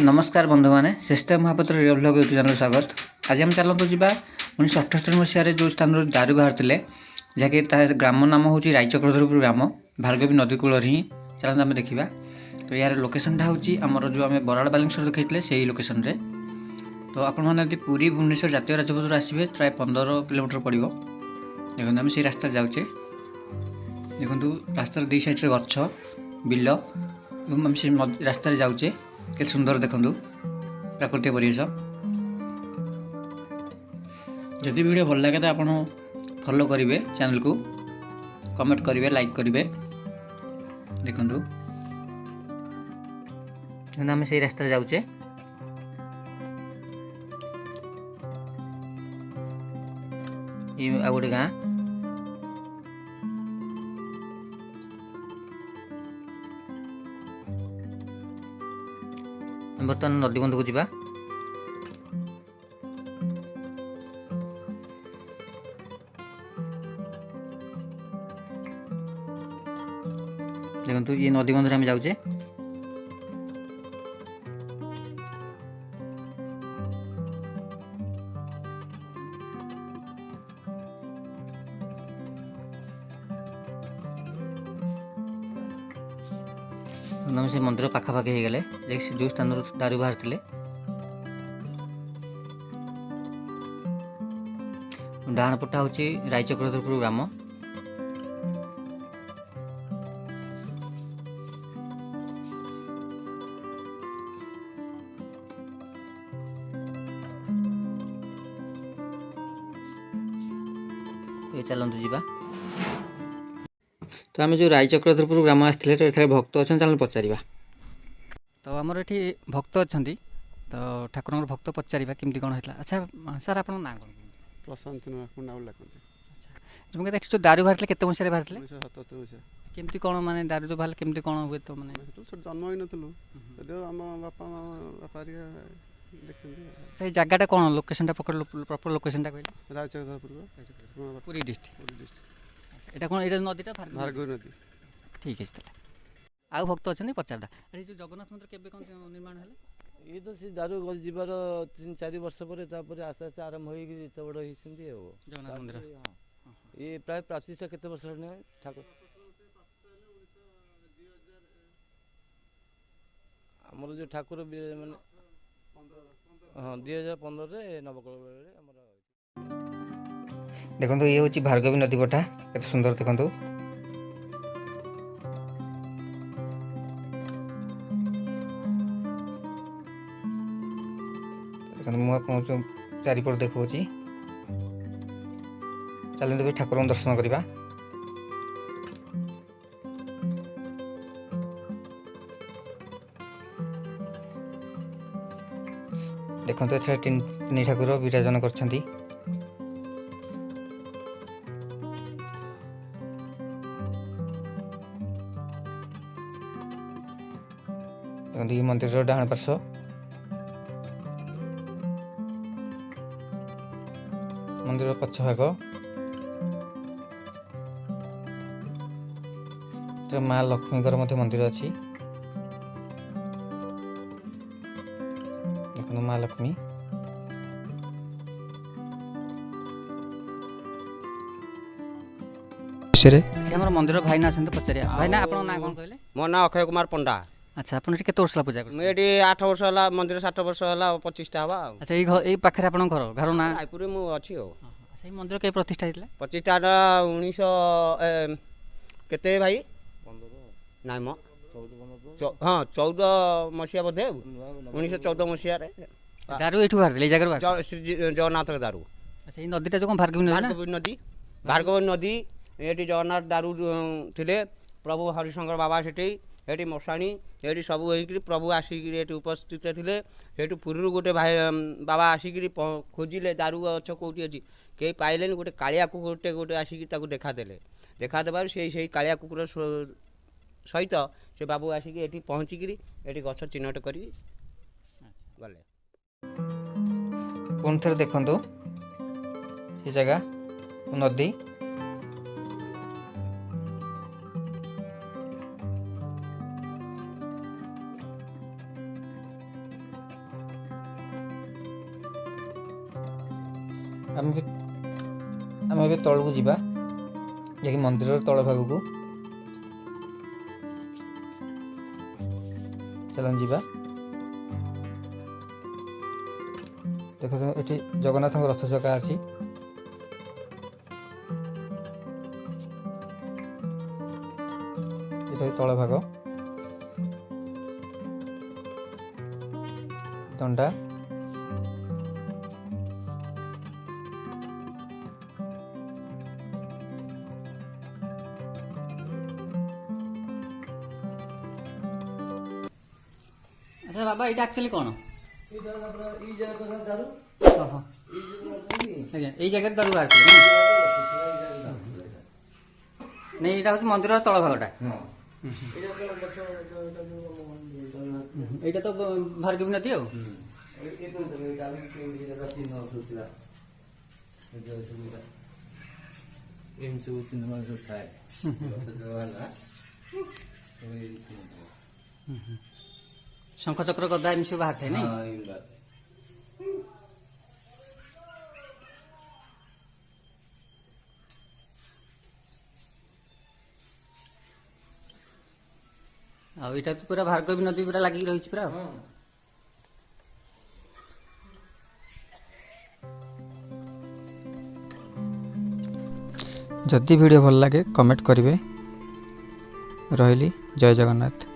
नमस्कार बंधु मैंने Shreshtha Mahapatra real blog YouTube channel स्वागत। आज हम चलते जा 1978 मसीह जो स्थान दारू बाहर थे जहाँकि ग्राम नाम हूँ रायचक्रधरपुर ग्राम भार्गवी नदी कूल ही चलते आम देखा। तो यार लोकेशनटा हूँ आमर जो आम बराड़ बालेश्वर देखते से लोकेशन रे। तो आपड़ी पुरी भुवनेश्वर जातीय राजपथ आसवे प्राय 15 किलोमीटर पड़ो। देखो आम से रास्ता जाऊे देखो रास्तार दी साइड गछ बिल आम से रास्तार जाऊे के सुंदर देखु प्राकृतिक परिवेश। जदि वीडियो भल लगे तो आप फॉलो करेंगे चैनल को, कमेंट करेंगे, लाइक करेंगे। देखु आम से रास्ता जाऊे आ गोटे गाँ बर्तमान नदी बंध को जा। देखो ये नदी बंध आम जाऊे। आम से मंदिर पाखापाखि हो गले जो स्थान दारू बाहर थे। डाण पटा हूँ रायचक्रधरपुर ग्राम। चलतु जा। तो आम जो रायचक्रधरपुर ग्राम आसते तो ये भक्त अच्छा चल पचार। तो आमर ये भक्त अच्छा तो ठाकुर भक्त पचार केमती कौन होता। अच्छा सर आप ना कौन? प्रशांत अच्छा तुम कहते जो दारू बाहर केते मसीह बाहर केमती कौन माने दारू जो बाहर केमती कौन हुए? तो मैंने जन्म ही नलु आम बापा बापा अच्छा जगहटा कौन लोकेशनटा प्रॉपर लोकेशनटा कहले? रायचक्रधरपुर पुरी डिस्ट्रिक्ट। এটা কোন এটা নদীটা ভার্গবী নদী। ঠিক আছে তাহলে ଆଉ ଭକ୍ତ ଅଛନ୍ତି ପଚାରଦା। ଏଠି ଯେଉଁ ଜଗନ୍ନାଥ ମନ୍ଦିର କେବେ କ'ଣ ନିର୍ମାଣ ହେଲା? ये तो से दारू जीवार 3-4 वर्ष पर आस्ते आस्ते आरंभ हो एत बड़ होती। जगन्नाथ मंदिर ये प्राय प्राचीन केते वर्ष ठाकुर आमर जो ठाकुर माने हाँ 2015 नवकल देखो ये हूँ भार्गवी नदी पटा के सुंदर देखु। देखो मुझे चारिपट देखा चलते भी ठाकुर दर्शन करवा। देखो एथर तीन ठाकुर विराजन कर। मंदिर डाण पार्श्व मंदिर पछ भाग माँ लक्ष्मी मंदिर अच्छी। देखो माँ लक्ष्मी मंदिर भाई ना पचार भाई ना आप ना कौन कहले? मो ना अक्षय कुमार पंडा। अच्छा आपन के वर्ष पूजा कर? मुझे 8 वर्ष है मंदिर 7 वर्ष है 25टा हवा। अच्छा ये पाखे आप घर ना रायपुर मु अच्छी हो। अच्छा ये मंदिर के प्रतिष्ठा होता? 25टा 1900 केते भाई नाइ म हाँ 14 मसीहा बोधे 1914 मसीहा दारू एठू बाहर ले जगह जगन्नाथ दारू। अच्छा ये नदीटा जो भार्गवी नदी भार्गवी नदी ये जगन्नाथ दारू थे प्रभु हरिशंकर बाबा से ये मशाणी ये सब हो प्रभु आसिक उपस्थित थे। से पुरी गोटे भाई बाबा आसिक खोजिले दारू गछ कौटी अच्छी कहीं पाइले गोटे कालिया कुकुरटे गोटे आसिक देखादेले देखादेबार से कालिया कुकुर सहित से बाबू आसिक ये पहुँचिक ये गछ चिन्हट कर गले। पुणी थे देखु से जगह नदी ଆମେ ଏବେ ତଳକୁ ଯିବା, ଯାହାକି ମନ୍ଦିରର ତଳ ଭାଗକୁ। ଚାଲନ୍ତୁ ଯିବା। ଦେଖ ଏଠି ଜଗନ୍ନାଥଙ୍କ ରଥ ଚକା ଅଛି। ଏଠି ତଳ ଭାଗ, ଦଣ୍ଡା। ଆଚ୍ଛା ବାବା, ଏଇଟା ଆକ୍ଚୁଆଲି କ'ଣ? ଓହୋ, ଆଜ୍ଞା, ଏଇ ଜାଗାରେ ଦାରୁ ବାହାରିଥିଲା ନାଇଁ? ଏଇଟା ହେଉଛି ମନ୍ଦିରର ତଳ ଭାଗଟା। ଏଇଟା ତ ଭାର୍ଗବୀ ନଦୀ ଆଉ। ଶଙ୍ଖ ଚକ୍ର ଗଦା ଏମିତି ସବୁ ବାହାରିଥାଏ ନାଇଁ? ଆଉ ଏଇଟା ତ ପୁରା ଭାର୍ଗବୀ ନଦୀ ପୁରା ଲାଗିକି ରହିଛି ପୁରା। ଯଦି ଭିଡ଼ିଓ ଭଲ ଲାଗେ କମେଣ୍ଟ କରିବେ। ରହିଲି, ଜୟ ଜଗନ୍ନାଥ।